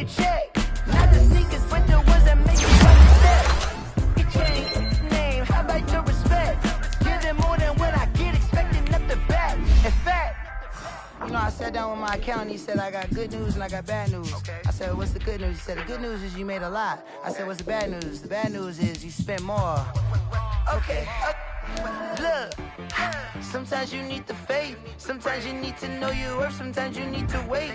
a check. Not the sneakers, but the ones that make you understand. Get chain, name, how about your respect? Give them more than what I get, expecting nothing back. In fact, you know, I sat down with my accountant, he said I got good news and I got bad news. I said, what's the good news? He said, the good news is you made a lot. I said, what's the bad news? The bad news is you spent more. Okay, look, sometimes you need the faith, sometimes you need to know your worth, sometimes you need to wait.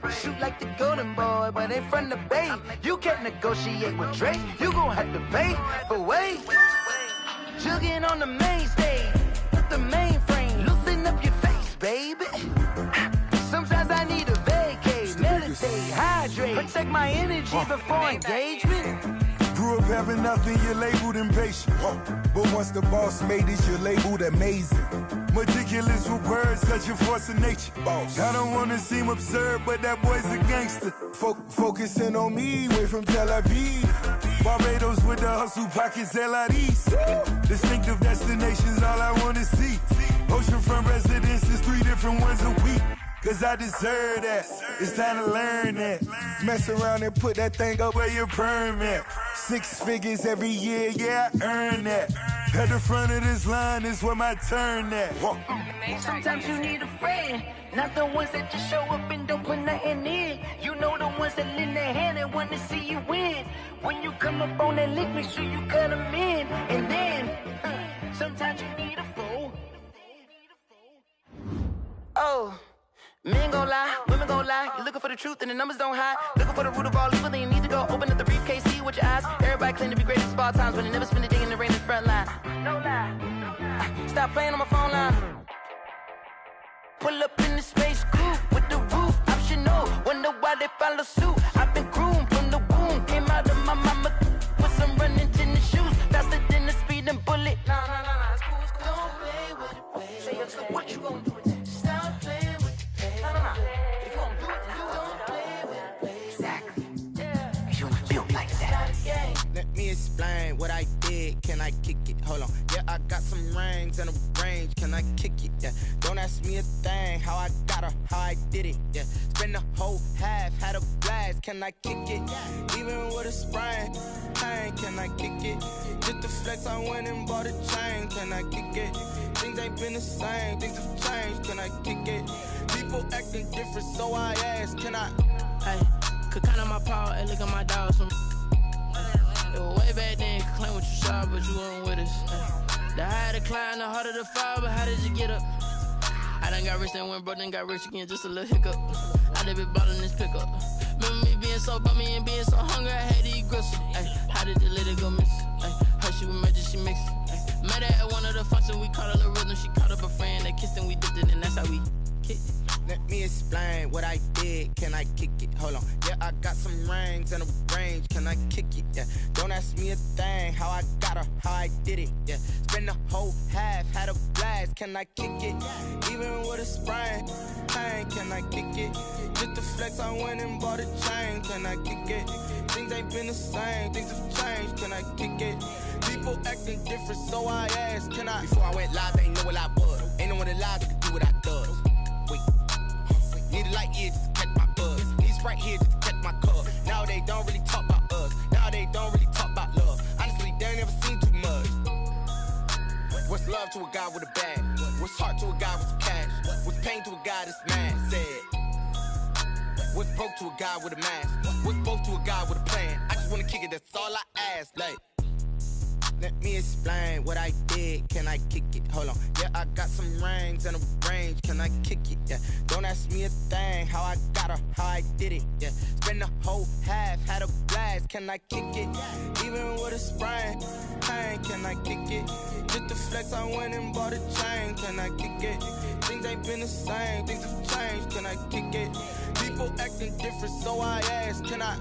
Shoot like the golden boy, but in front of the bay. You can't negotiate with Drake, you gon' have to pay. But wait, jugging on the main stage, with the mainframe, loosen up your face, baby. Sometimes I need a vacate, meditate, hydrate, protect my energy before engagement. Grew up having nothing, you're labeled impatient. But once the boss made it, you're labeled amazing. Meticulous with words, such a force of nature. I don't wanna seem absurd, but that boy's a gangster. Focusing on me, way from Tel Aviv. Barbados with the hustle pockets, LIDs. Distinctive destinations, all I wanna see. Oceanfront residences, 3 different ones a week. Cause I deserve that, it's time to learn that. Mess around and put that thing up where your perm at. 6 figures every year, yeah, I earn that. At the front of this line is where my turn at. Sometimes you need a friend, not the ones that just show up and don't put nothing in. You know the ones that lend their hand and want to see you win. When you come up on that lick, make sure you cut them in. And then, sometimes you need a fool. Oh. Men gon' lie, women gon' lie. You're looking for the truth and the numbers don't hide. Looking for the root of all evil, then you need to go open up the briefcase, see with your eyes. Everybody claim to be greatest of all times, but they never spend a day in the rain in the front line. No lie. Stop playing on my phone line. Pull up in the space coupe with the roof optional. Wonder why they follow suit. I've been groomed from the womb. Came out of my mama with some running tennis shoes. Faster than the speeding bullet. Nah, it's cool, it's cool. Don't play with it, baby. Say, so what you gon' do with that? Stop playing with it. No. If you don't do it, then you don't play with it, baby. Exactly. Yeah. You ain't built like that. Let me explain what I did. Can I kick it? Hold on. Yeah, I got some rings and a range. Can I kick it? Yeah. Don't ask me a thing. How I got her, how I did it. Yeah. Spend the whole half, had a blast. Can I kick it? Even with a sprain. Pain, can I kick it? Just the flex, I went and bought a chain. Can I kick it? Things ain't been the same. Things have changed. Can I kick it? People acting different, so I ask, can I? Hey, could count on my power and look at my dogs from. It was way back then, could claim what you saw, but you weren't with us. The higher the climb, the harder the fall, but how did you get up? I done got rich and went broke, then got rich again, just a little hiccup. I done been ballin' this pickup. Remember me being so bummy and being so hungry, I had to eat gristle. Ay, how did you let it go miss? Ay, her she was magic, she mixed. Ay, met her at one of the functions, we caught a little rhythm, she caught up a friend, they kissed and we dipped it, and that's how we kicked it. Let me explain what I did. Can I kick it? Hold on. Yeah, I got some rings and a range. Can I kick it? Yeah. Don't ask me a thing. How I got her, how I did it. Yeah. Spend the whole half, had a blast. Can I kick it? Even with a sprain. Pain, can I kick it? Just the flex, I went and bought a chain. Can I kick it? Things ain't been the same. Things have changed. Can I kick it? People acting different, so I asked, can I? Before I went live, they ain't know what I was. Ain't no one alive that could do what I does. Wait. Need a light here just to catch my buzz. Need Sprite here just to catch my cup. Now they don't really talk about us. Now they don't really talk about love. Honestly, they ain't never seen too much. What's love to a guy with a bag? What's heart to a guy with some cash? What's pain to a guy that's mad? Said. What's broke to a guy with a mask? What's broke to a guy with a plan? I just wanna kick it, that's all I ask. Like, let me explain what I did. Can I kick it? Hold on. Yeah, I got some rings and a range. Can I kick it? Yeah. Don't ask me a thing. How I got her, how I did it. Yeah. Spend the whole half, had a blast. Can I kick it? Even with a sprain. Pain, can I kick it? Just the flex, I went and bought a chain. Can I kick it? Things ain't been the same. Things have changed. Can I kick it? People acting different, so I ask, can I?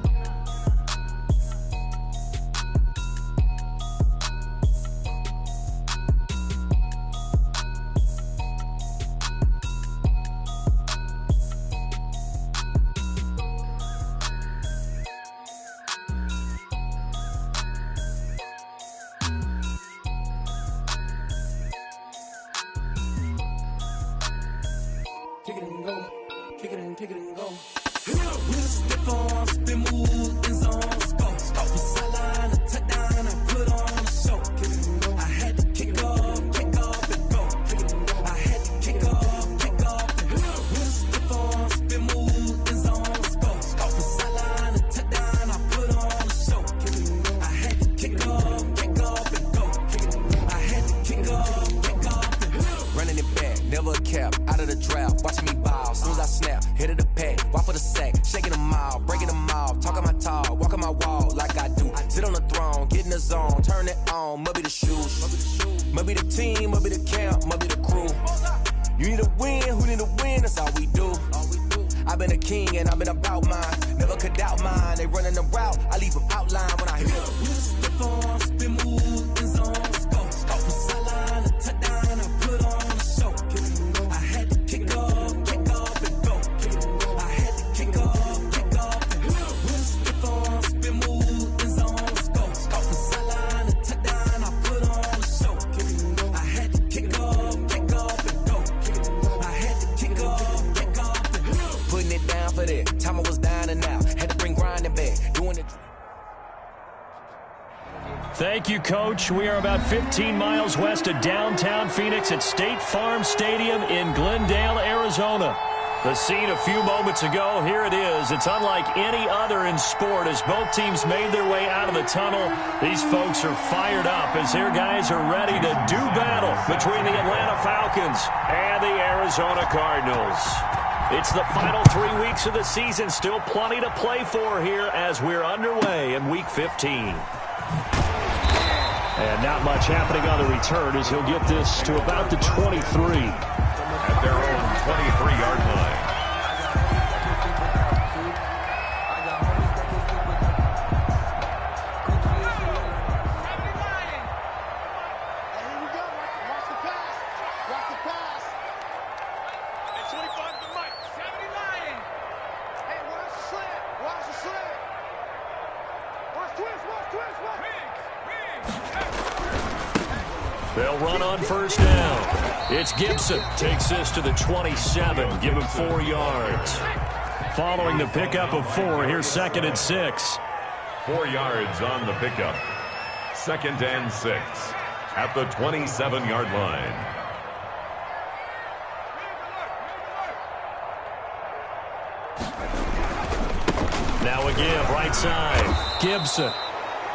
Kick it and go. Kick it and go. With a stiff arm, spin move, in zones, go. From sideline to touchdown, I put on a show. I had to kick off and go. I had to kick off and go. With a stiff arm, spin move, in zones, go. From sideline to touchdown, I put on a show. I had to kick off and go. I had to kick off and go. Running it back, never a cap, out of the draft, watching me ball. Soon as I snap, hit of the pack, walk for the sack, shaking them all, breaking them off, talking my talk, walking my wall like I do. Sit on the throne, get in the zone, turn it on, must be the shoes, must be the team, must be the camp, must be the crew. You need a win, who need a win, that's all we do. I've been a king and I've been about mine, never could doubt mine. They running the route, I leave them outline when I hit them. With a stiff arm, spin move, in zones, go. From sideline to touchdown, I put on a show. I had to kick off and go. I had to kick off and go. With a stiff arm, spin move, in zones, go. From sideline to touchdown, I put on a show. I had to kick off and go. I had to kick off and go. Putting it down for that, time I was down and out, had to bring grinding back, doing it. Thank you, Coach. We are about 15 miles west of downtown Phoenix at State Farm Stadium in Glendale, Arizona. The scene a few moments ago, here it is. It's unlike any other in sport as both teams made their way out of the tunnel. These folks are fired up as their guys are ready to do battle between the Atlanta Falcons and the Arizona Cardinals. It's the final 3 weeks of the season. Still plenty to play for here as we're underway in Week 15. And not much happening on the return as he'll get this to about the 23. At their own 23-yard line. They'll run on first down. It's Gibson. Takes this to the 27. Give him 4 yards. Following the pickup of 4, here's 2nd and 6. 4 yards on the pickup. 2nd and 6 at the 27-yard line. Now a give, right side. Gibson.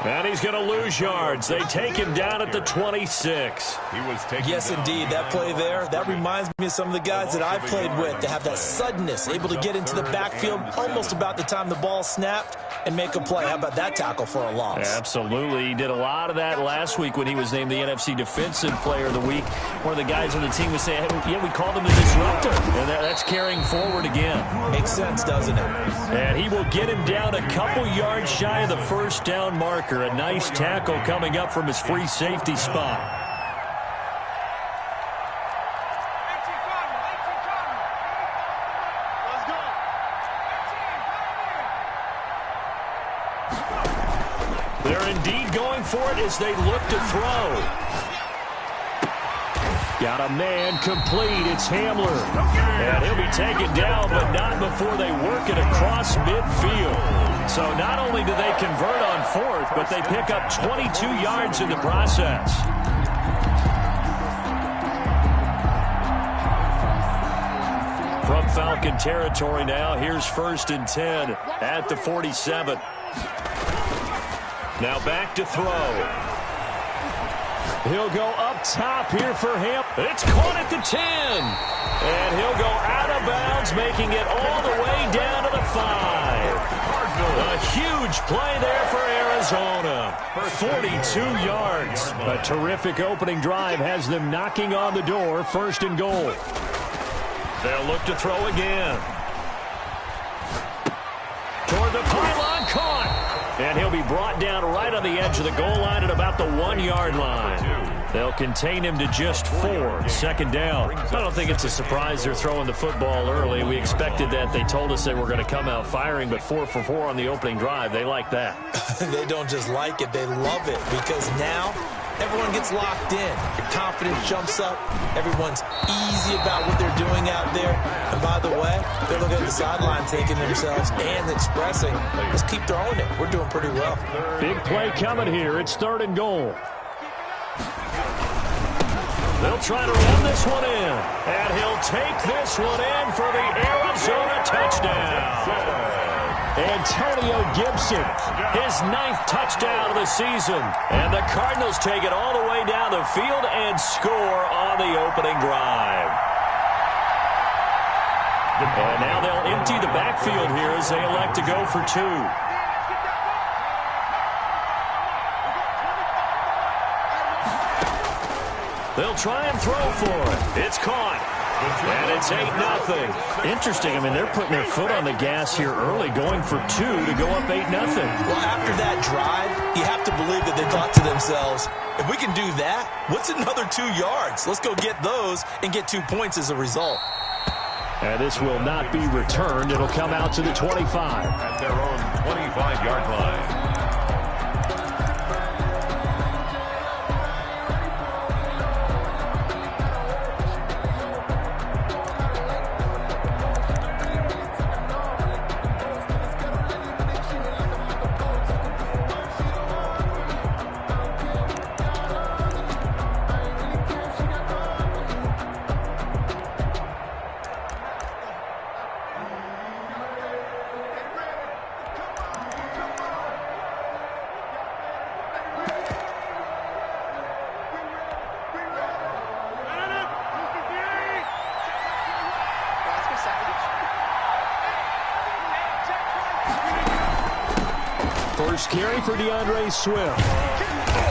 And he's going to lose yards. They take him down at the 26. He was taken Yes, down. indeed. That play there, that reminds me of some of the guys that I played with. They have that suddenness, able to get into the backfield almost about the time the ball snapped and make a play. How about that tackle for a loss? Absolutely. He did a lot of that last week when he was named the NFC Defensive Player of the Week. One of the guys on the team was saying, hey, yeah, we called him the disruptor. And that's carrying forward again. Makes sense, doesn't it? And he will get him down a couple yards shy of the first down marker. A nice tackle coming up from his free safety spot. They're indeed going for it as they look to throw. Got a man complete. It's Hamler. And he'll be taken down, but not before they work it across midfield. So not only do they convert on 4th, but they pick up 22 yards in the process. From Falcon territory now, here's 1st and 10 at the 47. Now back to throw. He'll go up top here for him. It's caught at the 10. And he'll go out of bounds, making it all the way down to the 5. A huge play there for Arizona. 42 yards. A terrific opening drive has them knocking on the door. 1st and goal. They'll look to throw again. Toward the pylon, caught. And he'll be brought down right on the edge of the goal line at about the 1-yard line. They'll contain him to just 4. 2nd down. I don't think it's a surprise they're throwing the football early. We expected that. They told us they were going to come out firing, but 4 for 4 on the opening drive. They like that. They don't just like it, they love it, because now everyone gets locked in. Your confidence jumps up. Everyone's easy about what they're doing out there. And by the way, they're looking at the sideline thinking to themselves and expressing, let's keep throwing it. We're doing pretty well. Big play coming here. It's 3rd and goal. They'll try to run this one in. And he'll take this one in for the Arizona touchdown. Antonio Gibson, his 9th touchdown of the season. And the Cardinals take it all the way down the field and score on the opening drive. And now they'll empty the backfield here as they elect to go for 2. They'll try and throw for it. It's caught. And it's 8-0. Interesting. I mean, they're putting their foot on the gas here early, going for 2 to go up 8-0. Well, after that drive, you have to believe that they thought to themselves, if we can do that, what's another 2 yards? Let's go get those and get 2 points as a result. And this will not be returned. It'll come out to the 25. At their own 25-yard line. First carry for DeAndre Swift.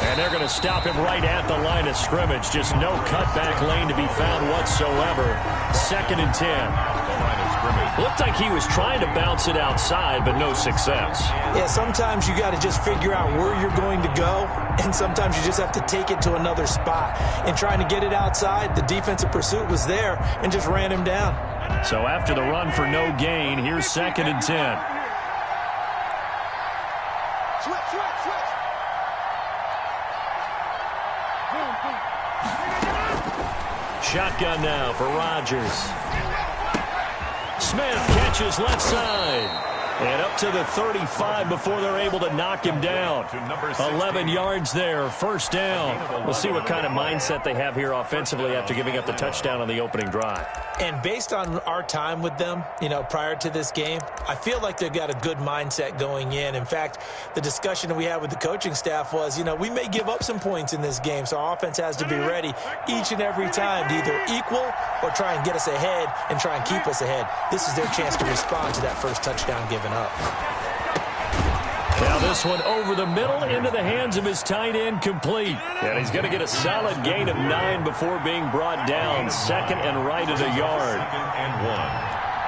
And they're going to stop him right at the line of scrimmage. Just no cutback lane to be found whatsoever. 2nd and 10. Looked like he was trying to bounce it outside, but no success. Yeah, sometimes you got to just figure out where you're going to go, and sometimes you just have to take it to another spot. And trying to get it outside, the defensive pursuit was there and just ran him down. So after the run for no gain, here's 2nd and 10. Shotgun now for Rodgers. Smith catches left side. And up to the 35 before they're able to knock him down. 11 yards there, 1st down. We'll see what kind of mindset they have here offensively after giving up the touchdown on the opening drive. And based on our time with them, prior to this game, I feel like they've got a good mindset going in. In fact, the discussion that we had with the coaching staff was, we may give up some points in this game, so our offense has to be ready each and every time to either equal or try and get us ahead and try and keep us ahead. This is their chance to respond to that first touchdown given up. Now this one over the middle into the hands of his tight end, complete. And he's going to get a solid gain of 9 before being brought down. 2nd and right at a yard. 2nd and 1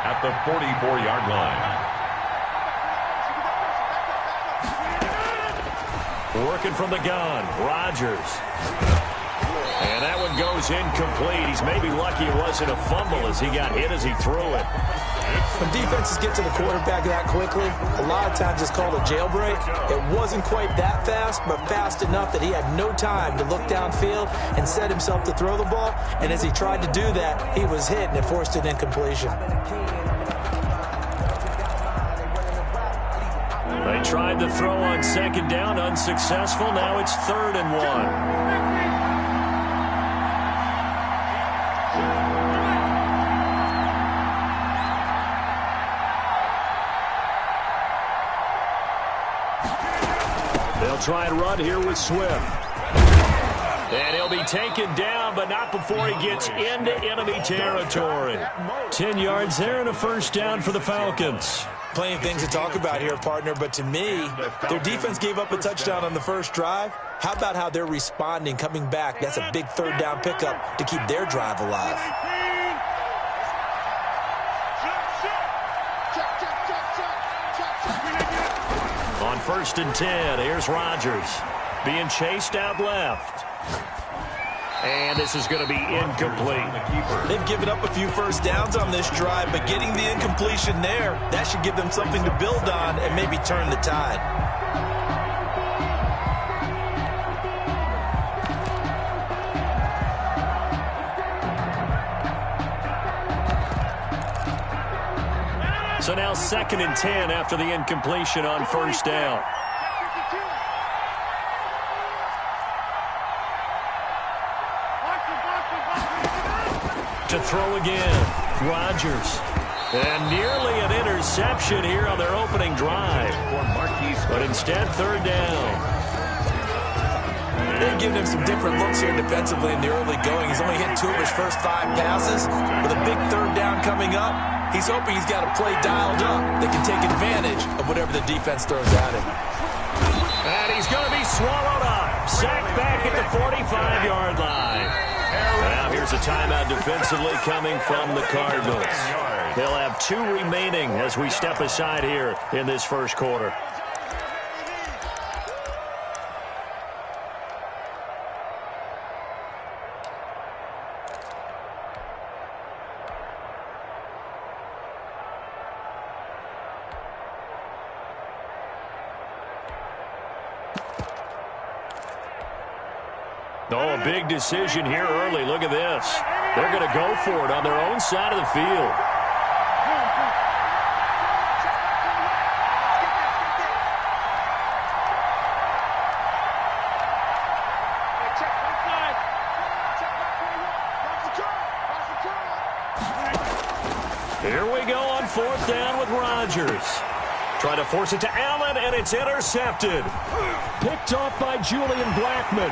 at the 44-yard line. Working from the gun, Rodgers. And that one goes incomplete. He's maybe lucky it wasn't a fumble as he got hit as he threw it. When defenses get to the quarterback that quickly, a lot of times it's called a jailbreak. It wasn't quite that fast, but fast enough that he had no time to look downfield and set himself to throw the ball. And as he tried to do that, he was hit and it forced an incompletion. They tried to throw on 2nd down, unsuccessful. Now it's 3rd and 1. They'll try and run here with Swift. And he'll be taken down, but not before he gets into enemy territory. 10 yards there and a 1st down for the Falcons. Plenty of things to talk about here, partner, but to me, their defense gave up a touchdown on the first drive. How about how they're responding, coming back? That's a big 3rd down pickup to keep their drive alive. On 1st and 10, here's Rodgers being chased out left. And this is going to be incomplete. They've given up a few 1st downs on this drive, but getting the incompletion there, that should give them something to build on and maybe turn the tide. So now 2nd and 10 after the incompletion on first down. To throw again, Rodgers. And nearly an interception here on their opening drive. But instead, 3rd down. They're giving him some different looks here defensively in the early going. He's only hit 2 of his first 5 passes. With a big 3rd down coming up, he's hoping he's got a play dialed up that can take advantage of whatever the defense throws at him. And he's going to be swallowed up. Sacked back at the 45-yard line. Now here's a timeout defensively coming from the Cardinals. They'll have 2 remaining as we step aside here in this first quarter. Oh, a big decision here early. Look at this. They're going to go for it on their own side of the field. Here we go on 4th down with Rodgers. Trying to force it to Allen, and it's intercepted. Picked off by Julian Blackmon.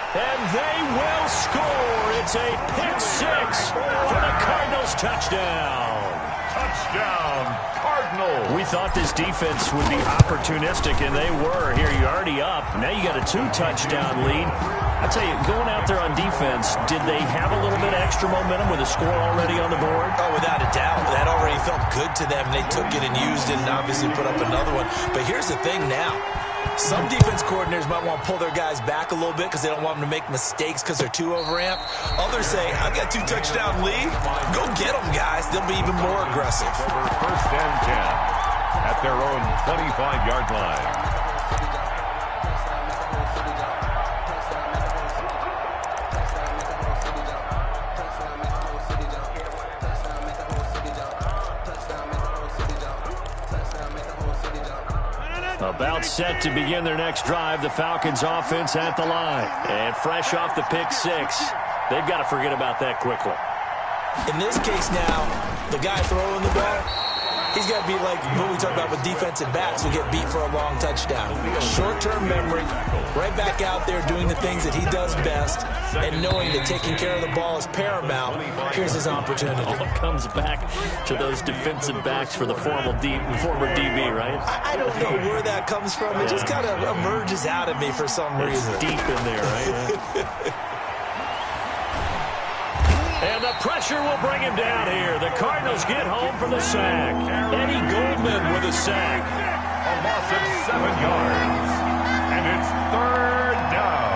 And they will score. It's a pick 6 for the Cardinals touchdown. Touchdown, Cardinals. We thought this defense would be opportunistic, and they were. Here, you're already up. Now you got a 2-touchdown lead. I tell you, going out there on defense, did they have a little bit of extra momentum with a score already on the board? Oh, without a doubt. That already felt good to them. They took it and used it and obviously put up another one. But here's the thing now. Some defense coordinators might want to pull their guys back a little bit because they don't want them to make mistakes because they're too overamped. Others say, I've got 2-touchdown lead. Go get them, guys. They'll be even more aggressive. Over 1st and 10 at their own 25-yard line. About set to begin their next drive, the Falcons offense at the line. And fresh off the pick 6, they've got to forget about that quickly. In this case now, the guy throwing the ball, he's got to be like what we talk about with defensive backs who get beat for a long touchdown. Short-term memory, right back out there doing the things that he does best, and knowing that taking care of the ball is paramount. Here's his opportunity. All comes back to those defensive backs for the former DB, right? I don't know where that comes from. It just kind of emerges out of me for some reason. It's deep in there, right? And the pressure will bring him down here. The Cardinals get home for the sack. Eddie Goldman with a sack. A loss of 7 yards. And it's 3rd down.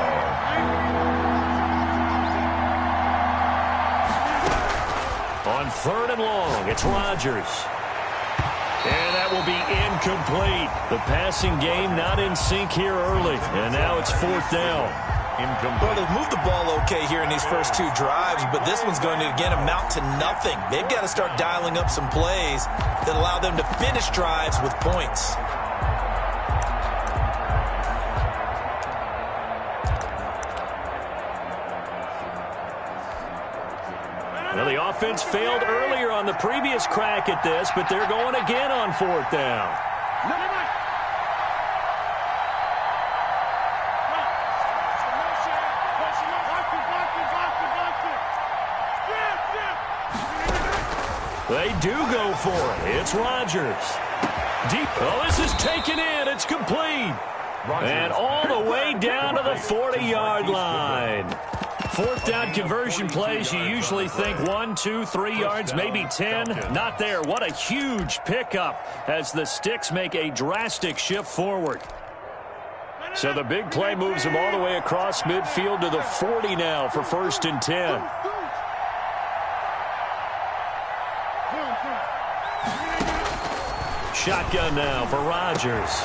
On 3rd and long, it's Rodgers. And that will be incomplete. The passing game not in sync here early. And now it's 4th down. Well, they've moved the ball okay here in these first 2 drives, but this one's going to, again, amount to nothing. They've got to start dialing up some plays that allow them to finish drives with points. Well, the offense failed earlier on the previous crack at this, but they're going again on 4th down. They do go for it. It's Rodgers. Deep. Oh, this is taken in. It's complete. And all the way down to the 40-yard line. 4th down conversion plays, you usually think 1, 2, 3 yards, maybe 10. Not there. What a huge pickup as the Sticks make a drastic shift forward. So the big play moves them all the way across midfield to the 40 now for 1st and 10. Shotgun now for Rodgers.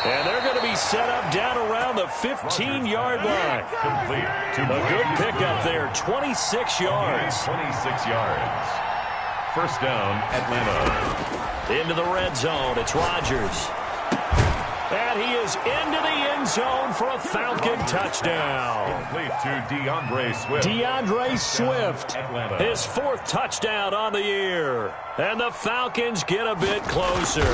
And they're going to be set up down around the 15-yard line. Complete. A good pickup there, 26 yards. 26 yards. First down, Atlanta. Into the red zone. It's Rodgers. And he is into the end zone for a Falcon touchdown. Complete to DeAndre Swift. His fourth touchdown on the year. And the Falcons get a bit closer.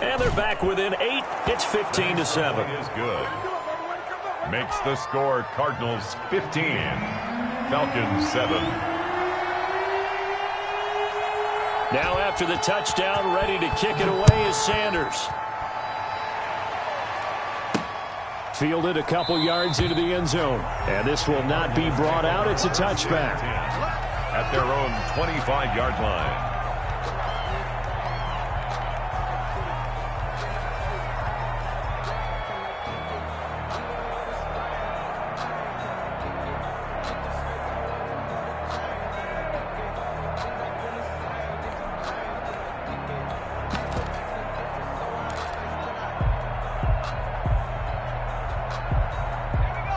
And they're back within 8. It's 15-7. Is good. Makes the score Cardinals 15. Falcons 7. Now after the touchdown, ready to kick it away is Sanders. Fielded a couple yards into the end zone. And this will not be brought out. It's a touchback. At their own 25-yard line.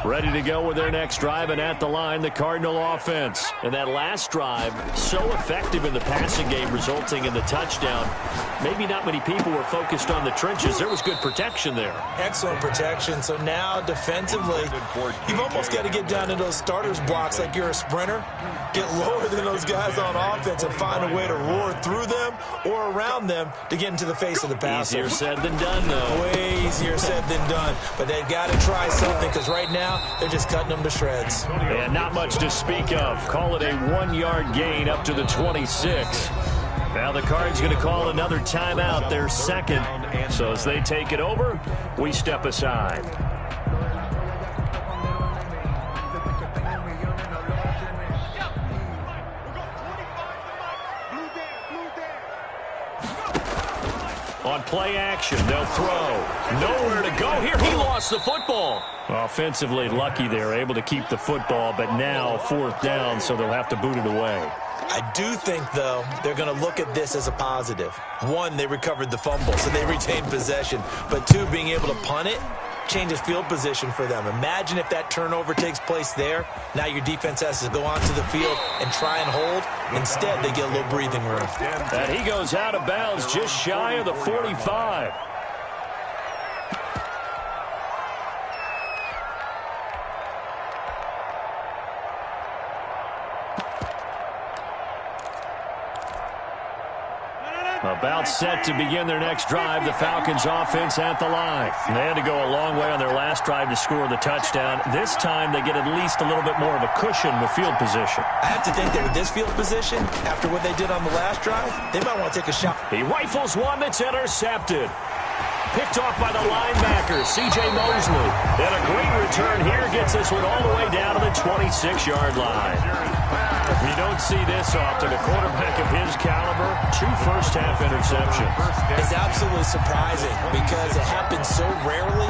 Ready to go with their next drive, and at the line, the Cardinal offense. And that last drive, so effective in the passing game, resulting in the touchdown. Maybe not many people were focused on the trenches. There was good protection there. Excellent protection. So now, defensively, you've almost got to get down to those starters blocks like you're a sprinter. Get lower than those guys on offense and find a way to roar through them or around them to get into the face of the passer. Easier said than done, though. Way easier said than done. But they've got to try something, because right now, they're just cutting them to shreds. And not much to speak of. Call it a 1-yard gain up to the 26. Now the Cards going to call another timeout, their second. So as they take it over, we step aside. On play action, they'll throw. Nowhere to go here. He lost the football. Offensively lucky they're able to keep the football, but now fourth down, so they'll have to boot it away. I do think, though, they're going to look at this as a positive. One, they recovered the fumble, so they retained possession. But two, being able to punt it changes field position for them. Imagine if that turnover takes place there. Now your defense has to go onto the field and try and hold. Instead, they get a little breathing room. And he goes out of bounds just shy of the 45. About set to begin their next drive, the Falcons offense at the line. They had to go a long way on their last drive to score the touchdown. This time they get at least a little bit more of a cushion with field position. I have to think that with this field position, after what they did on the last drive, they might want to take a shot. He rifles one that's intercepted. Picked off by the linebacker, C.J. Mosley. And a great return here gets this one all the way down to the 26-yard line. We don't see this often. A quarterback of his caliber, 2 first-half interceptions. It's absolutely surprising because it happens so rarely.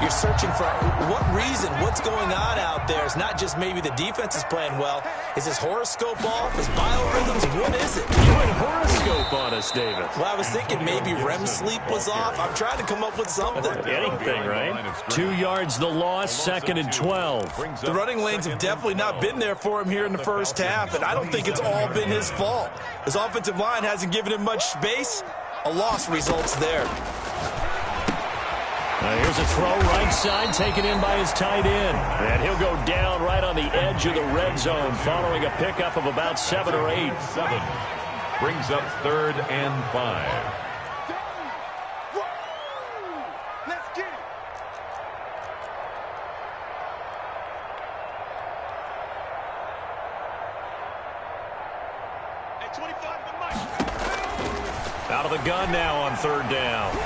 You're searching for what reason, what's going on out there. It's not just maybe the defense is playing well. Is his horoscope off? His biorhythms? What is it? You went horoscope on us, David. Well, I was thinking maybe REM sleep was off. I'm trying to come up with something. Anything, right? 2 yards the loss, 2nd and 12. The running lanes have definitely not been there for him here in the first half, and I don't think it's all been his fault. His offensive line hasn't given him much space. A loss results there. Here's a throw right side, taken in by his tight end. And he'll go down right on the edge of the red zone following a pickup of about 7 or 8. 7. Brings up 3rd and 5. Let's get it. Hey, 25 to Mike. Out of the gun now on 3rd down.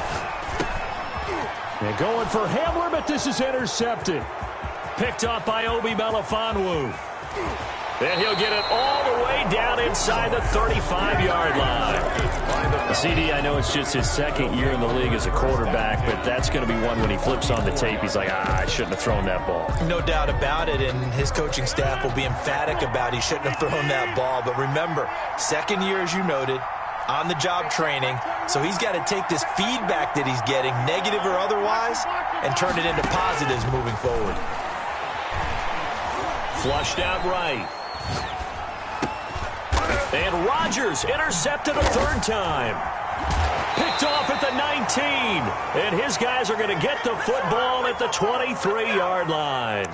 They're going for Hamler, but this is intercepted. Picked up by Obi Melifonwu. And he'll get it all the way down inside the 35-yard line. CD, I know it's just his 2nd year in the league as a quarterback, but that's going to be one when he flips on the tape. He's like, I shouldn't have thrown that ball. No doubt about it, and his coaching staff will be emphatic about he shouldn't have thrown that ball. But remember, 2nd year, as you noted, on-the-job training, so he's got to take this feedback that he's getting, negative or otherwise, and turn it into positives moving forward. Flushed out right. And Rodgers intercepted a third time. Picked off at the 19. And his guys are going to get the football at the 23-yard line.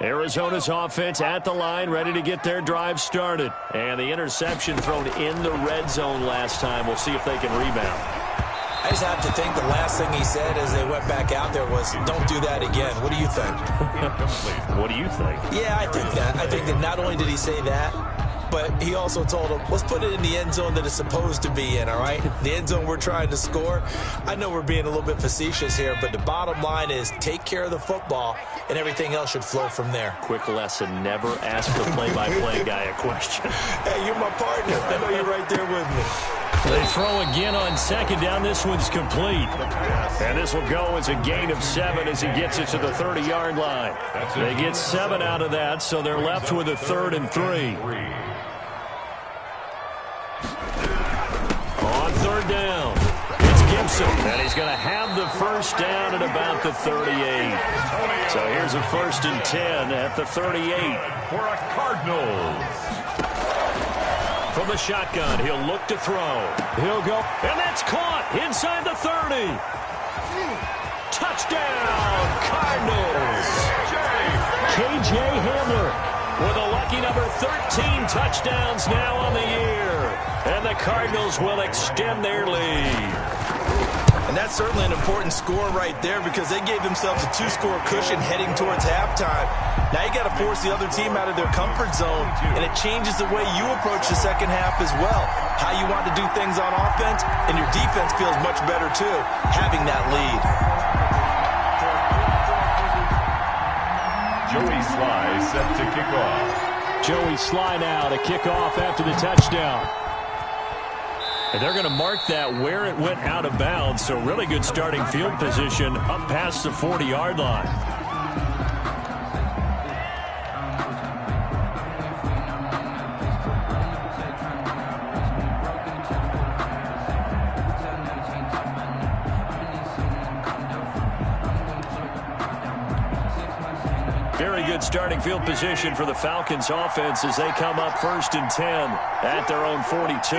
Arizona's offense at the line, ready to get their drive started. And the interception thrown in the red zone last time. We'll see if they can rebound. I just have to think the last thing he said as they went back out there was, don't do that again. What do you think? What do you think? Yeah, I think that. I think that not only did he say that, but he also told him, let's put it in the end zone that it's supposed to be in, all right? The end zone we're trying to score. I know we're being a little bit facetious here, but the bottom line is take care of the football, and everything else should flow from there. Quick lesson, never ask the play-by-play guy a question. Hey, you're my partner. I know you're right there with me. They throw again on second down. This one's complete. And this will go as a gain of 7 as he gets it to the 30-yard line. They get 7 out of that, so they're left with a 3rd and 3. On 3rd down, it's Gibson. And he's going to have the first down at about the 38. So here's a 1st and 10 at the 38. For a Cardinals. From the shotgun, he'll look to throw. He'll go, and that's caught inside the 30. Touchdown, Cardinals. K.J. Hamler with a lucky number 13 touchdowns now on the year. And the Cardinals will extend their lead. And that's certainly an important score right there because they gave themselves a 2-score cushion heading towards halftime. Now you got to force the other team out of their comfort zone, and it changes the way you approach the second half as well. How you want to do things on offense, and your defense feels much better too, having that lead. Joey Sly set to kick off. Joey Sly now to kick off after the touchdown. And they're going to mark that where it went out of bounds, so really good starting field position up past the 40-yard line. Very good starting field position for the Falcons offense as they come up 1st and 10 at their own 42.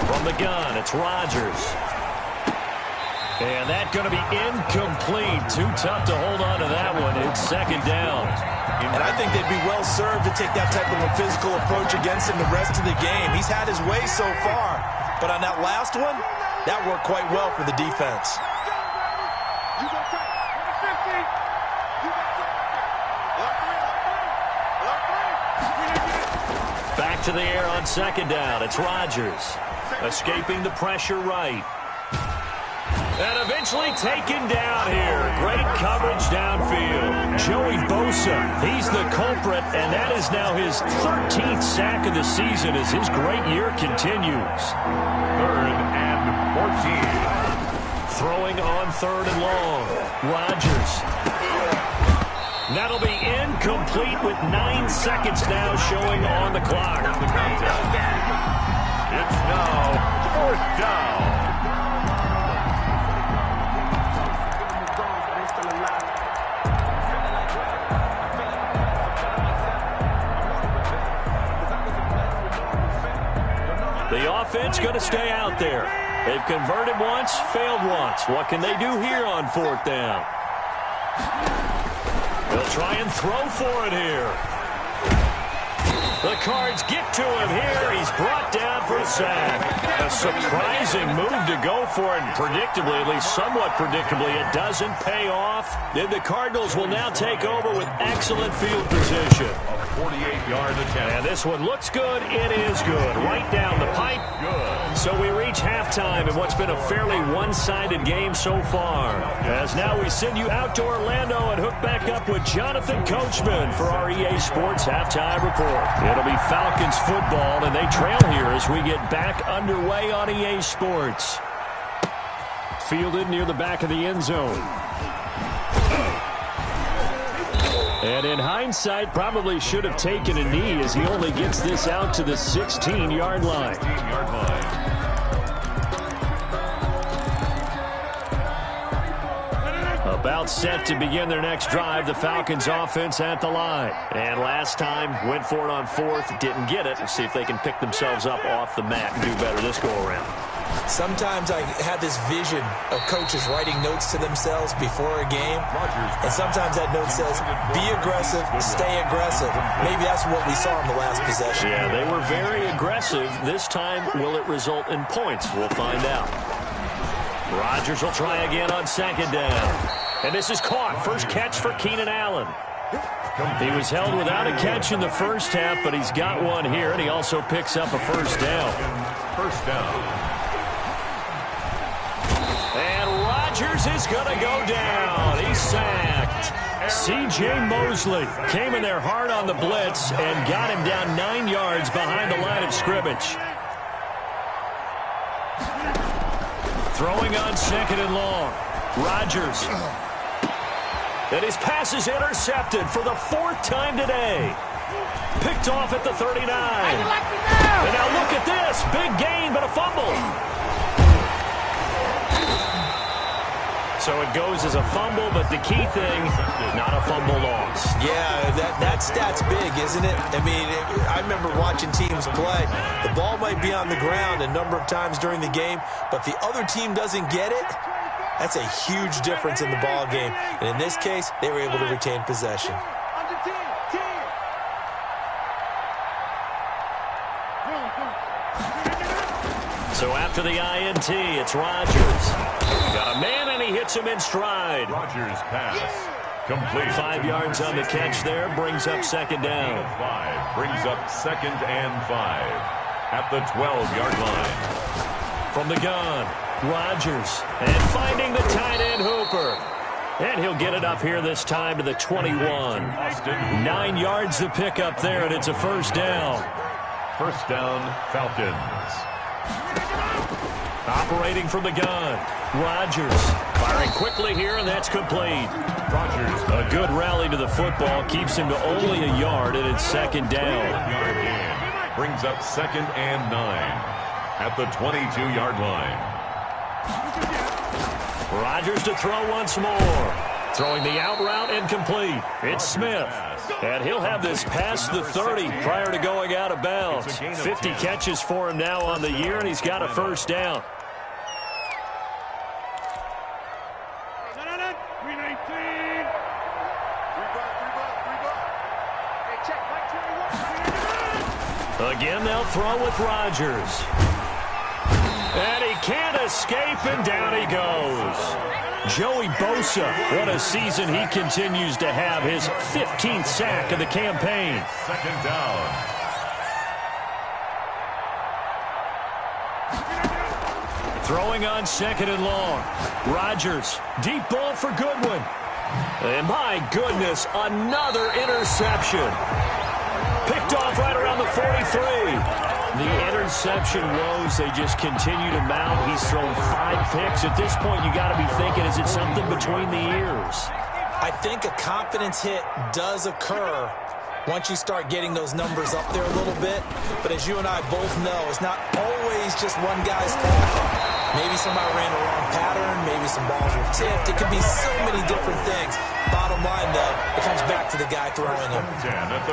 From the gun, it's Rodgers. And that's going to be incomplete. Too tough to hold on to that one. It's 2nd down. And I think they'd be well served to take that type of a physical approach against him the rest of the game. He's had his way so far. But on that last one, that worked quite well for the defense. Back to the air on 2nd down. It's Rodgers. Escaping the pressure right. And eventually taken down here. Great coverage downfield. Joey Bosa, he's the culprit, and that is now his 13th sack of the season as his great year continues. 3rd and 14. Throwing on 3rd and long. Rodgers. That'll be incomplete with 9 seconds now showing on the clock. It's now 4th down. The offense going to stay out there. They've converted once, failed once. What can they do here on 4th down? They'll try and throw for it here. The Cards get to him here. He's brought down for a sack. A surprising move to go for it. Predictably, at least somewhat predictably, it doesn't pay off. Then the Cardinals will now take over with excellent field position. A 48-yard attempt. And this one looks good. It is good. Right down the pipe. Good. So we reach halftime in what's been a fairly one-sided game so far. As now we send you out to Orlando and hook back up with Jonathan Coachman for our EA Sports Halftime Report. It'll be Falcons football, and they trail here as we get back underway on EA Sports. Fielded near the back of the end zone. And in hindsight, probably should have taken a knee as he only gets this out to the 16-yard line. About set to begin their next drive, the Falcons offense at the line. And last time, went for it on fourth, didn't get it. Let's see if they can pick themselves up off the mat and do better this go-around. Sometimes I have this vision of coaches writing notes to themselves before a game, and sometimes that note says, be aggressive, stay aggressive. Maybe that's what we saw in the last possession. Yeah, they were very aggressive. This time, will it result in points? We'll find out. Rodgers will try again on second down. And this is caught. First catch for Keenan Allen. He was held without a catch in the first half, but he's got one here, and he also picks up a first down. First down. And Rodgers is going to go down. He's sacked. C.J. Mosley came in there hard on the blitz and got him down 9 yards behind the line of scrimmage. Throwing on second and long. Rodgers. And his pass is intercepted for the 4th time today. Picked off at the 39. And now look at this. Big gain, but a fumble. So it goes as a fumble, but the key thing, not a fumble loss. Yeah, that stat's big, isn't it? I mean, I remember watching teams play. The ball might be on the ground a number of times during the game, but the other team doesn't get it. That's a huge difference in the ball game. And in this case, they were able to retain possession. So after the INT, it's Rodgers. Got a man, and he hits him in stride. Rodgers pass. Complete. 5 yards on the catch there. Brings up second down. 5. Brings up second and 5. At the 12-yard line. From the gun, Rodgers. And finding the tight end Hooper. And he'll get it up here this time to the 21. 9 yards to pick up there, and it's a first down. First down, Falcons. Operating from the gun, Rodgers. Firing quickly here, and that's complete. Rodgers. A good rally to the football keeps him to only a yard, and it's second down. Yard gain. Brings up second and 9 at the 22-yard line. Rodgers to throw once more. Throwing the out route incomplete. It's Smith. And he'll have this past the 30 prior to going out of bounds. 50 catches for him now on the year, and he's got a first down. Again, they'll throw with Rodgers. And he can't escape, and down he goes. Joey Bosa, what a season he continues to have. His 15th sack of the campaign. Second down. Throwing on second and long. Rodgers, deep ball for Goodwin. And my goodness, another interception. Picked off right around the 43. The interception woes, they just continue to mount. He's thrown 5 picks. At this point, you got to be thinking, is it something between the ears? I think a confidence hit does occur once you start getting those numbers up there a little bit. But as you and I both know, it's not always just one guy's fault. Maybe somebody ran the wrong pattern. Maybe some balls were tipped. It could be so many different things. Bottom line, though, it comes back to the guy throwing them.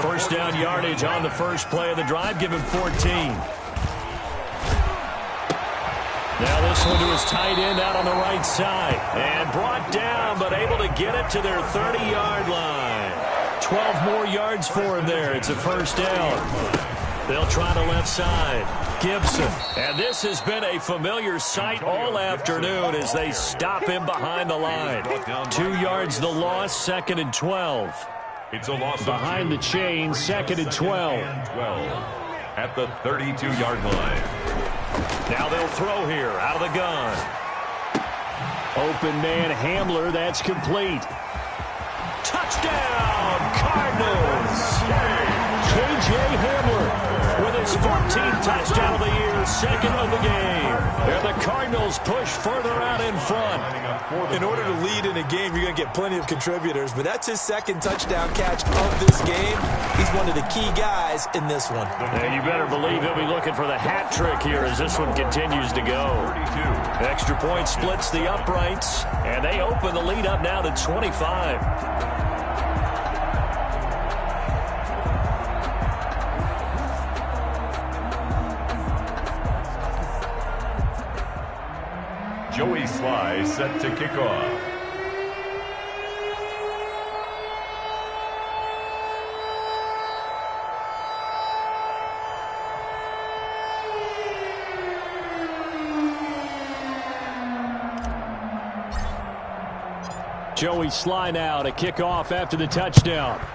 First down yardage on the first play of the drive. Give him 14. Now this one to his tight end out on the right side. And brought down, but able to get it to their 30-yard line. 12 more yards for him there. It's a first down. They'll try the left side. Gibson. And this has been a familiar sight all afternoon as they stop him behind the line. 2 yards the loss, second and 12. It's a loss behind the chain, second and 12. At the 32-yard line. Now they'll throw here out of the gun. Open man Hamler, that's complete. Touchdown, Cardinals! K.J. Hamler with his 14th touchdown of the year. the second of the game. And the Cardinals push further out in front. In order to lead in a game, you're going to get plenty of contributors, but that's his second touchdown catch of this game. He's one of the key guys in this one. And you better believe he'll be looking for the hat trick here as this one continues to go. Extra point splits the uprights, and they open the lead up now to 25. Joey Sly set to kick off. Joey Sly now to kick off after the touchdown.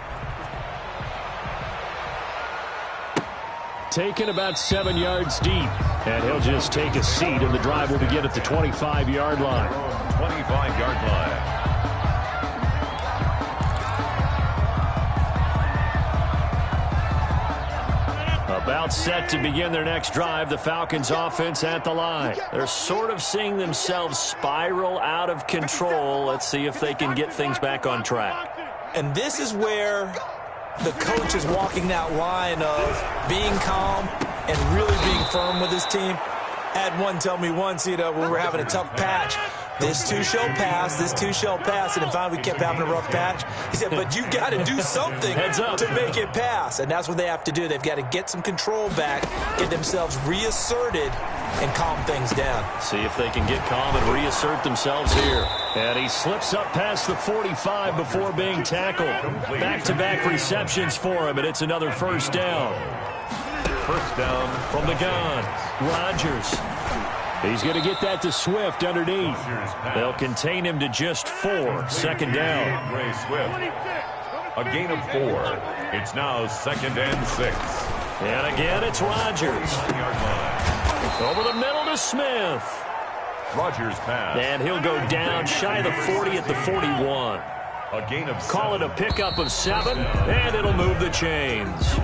Taken about 7 yards deep. And he'll just take a seat, and the drive will begin at the 25-yard line. 25-yard line. About set to begin their next drive, the Falcons offense at the line. They're sort of seeing themselves spiral out of control. Let's see if they can get things back on track. And this is where the coach is walking that line of being calm and really being firm with his team. I had one tell me once, when we were having a tough patch, this too shall pass, this too shall pass, and finally we kept having a rough patch. He said, but you got to do something to make it pass, and that's what they have to do. They've got to get some control back, get themselves reasserted, and calm things down. See if they can get calm and reassert themselves here. And he slips up past the 45 before being tackled. Back-to-back receptions for him, and it's another first down. First down from the gun. Rodgers. He's going to get that to Swift underneath. They'll contain him to just 4. Second down. Ray Swift. A gain of 4. It's now 2nd and 6. And again, it's Rodgers. Over the middle to Smith. Rodgers pass. And he'll go down shy of the 40 at the 41. A gain of 7. Call it a pickup of 7, and it'll move the chains.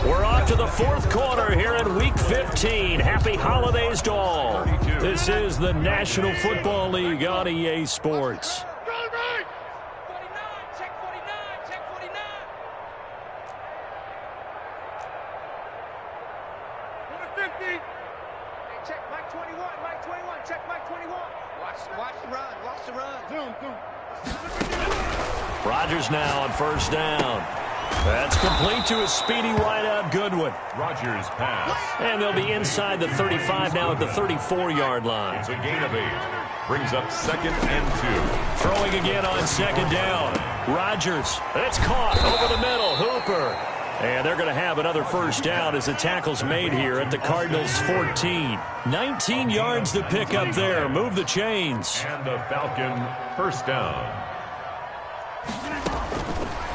We're off to the fourth quarter here in Week 15. Happy holidays to all. This is the National Football League on EA Sports. Rodgers now on first down. That's complete to a speedy wideout Goodwin. Rodgers pass. And they'll be inside the 35 now at the 34-yard line. It's a gain of 8. Brings up 2nd and 2. Throwing again on second down. Rodgers. It's caught over the middle. Hooper. And they're going to have another first down as the tackle's made here at the Cardinals' 14. 19 yards to pick up there. Move the chains. And the Falcon first down.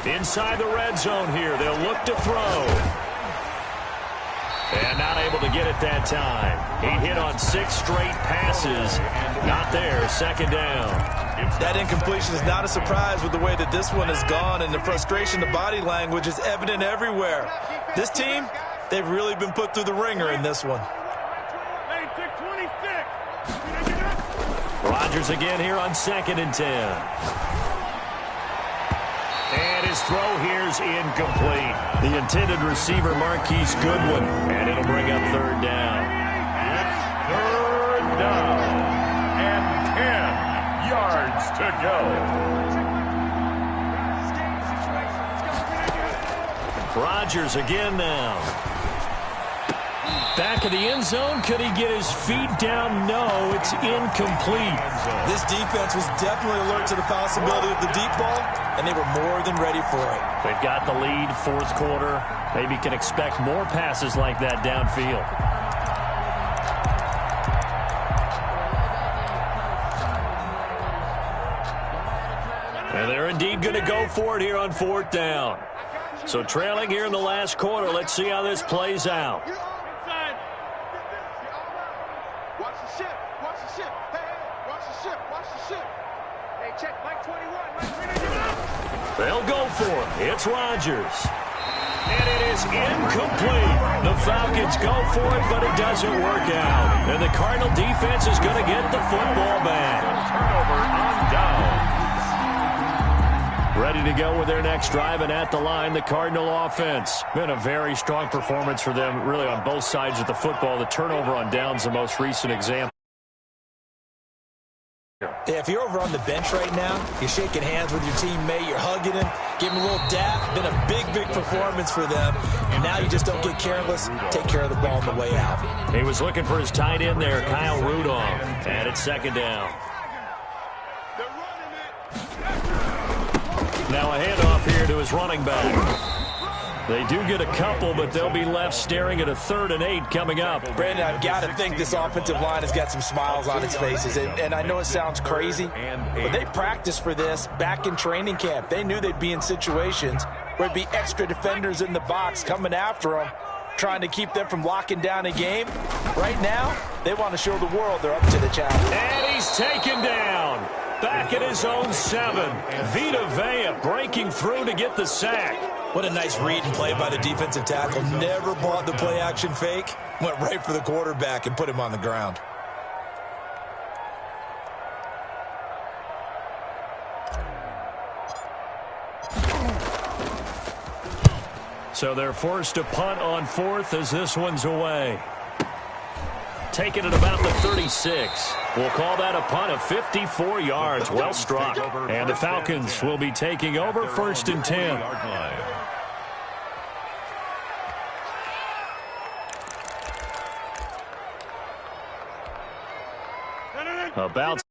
Inside the red zone here. They'll look to throw. And not able to get it that time. He hit on 6 straight passes. Not there. Second down. That incompletion is not a surprise with the way that this one has gone, and the frustration, the body language is evident everywhere. This team, they've really been put through the ringer in this one. Rodgers again here on 2nd and 10. And his throw here's incomplete. The intended receiver, Marquise Goodwin. And it'll bring up third down. It's third down. And 10 yards to go. Rodgers again now. Back of the end zone. Could he get his feet down? No, it's incomplete. This defense was definitely alert to the possibility of the deep ball, and they were more than ready for it. They've got the lead, fourth quarter. Maybe can expect more passes like that downfield. And they're indeed going to go for it here on fourth down. So trailing here in the last quarter. Let's see how this plays out. They'll go for it. It's Rodgers. And it is incomplete. The Falcons go for it, but it doesn't work out. And the Cardinal defense is going to get the football back. Turnover on downs. Ready to go with their next drive, and at the line, the Cardinal offense. Been a very strong performance for them, really, on both sides of the football. The turnover on downs, the most recent example. Yeah, if you're over on the bench right now, you're shaking hands with your teammate, you're hugging him, giving him a little dap. Been a big, big performance for them. And now you just don't get careless. Take care of the ball on the way out. He was looking for his tight end there, Kyle Rudolph. And it's second down. Now a handoff here to his running back. They do get a couple, but they'll be left staring at a 3rd and 8 coming up. Brandon, I've got to think this offensive line has got some smiles on its faces. And I know it sounds crazy, but they practiced for this back in training camp. They knew they'd be in situations where there'd be extra defenders in the box coming after them, trying to keep them from locking down a game. Right now, they want to show the world they're up to the challenge. And he's taken down. Back at his own 7. Vita Vea breaking through to get the sack. What a nice read and play by the defensive tackle. Never bought the play-action fake. Went right for the quarterback and put him on the ground. So they're forced to punt on 4th as this one's away. Taking it about the 36. We'll call that a punt of 54 yards. Well struck. And the Falcons will be taking over 1st and 10. About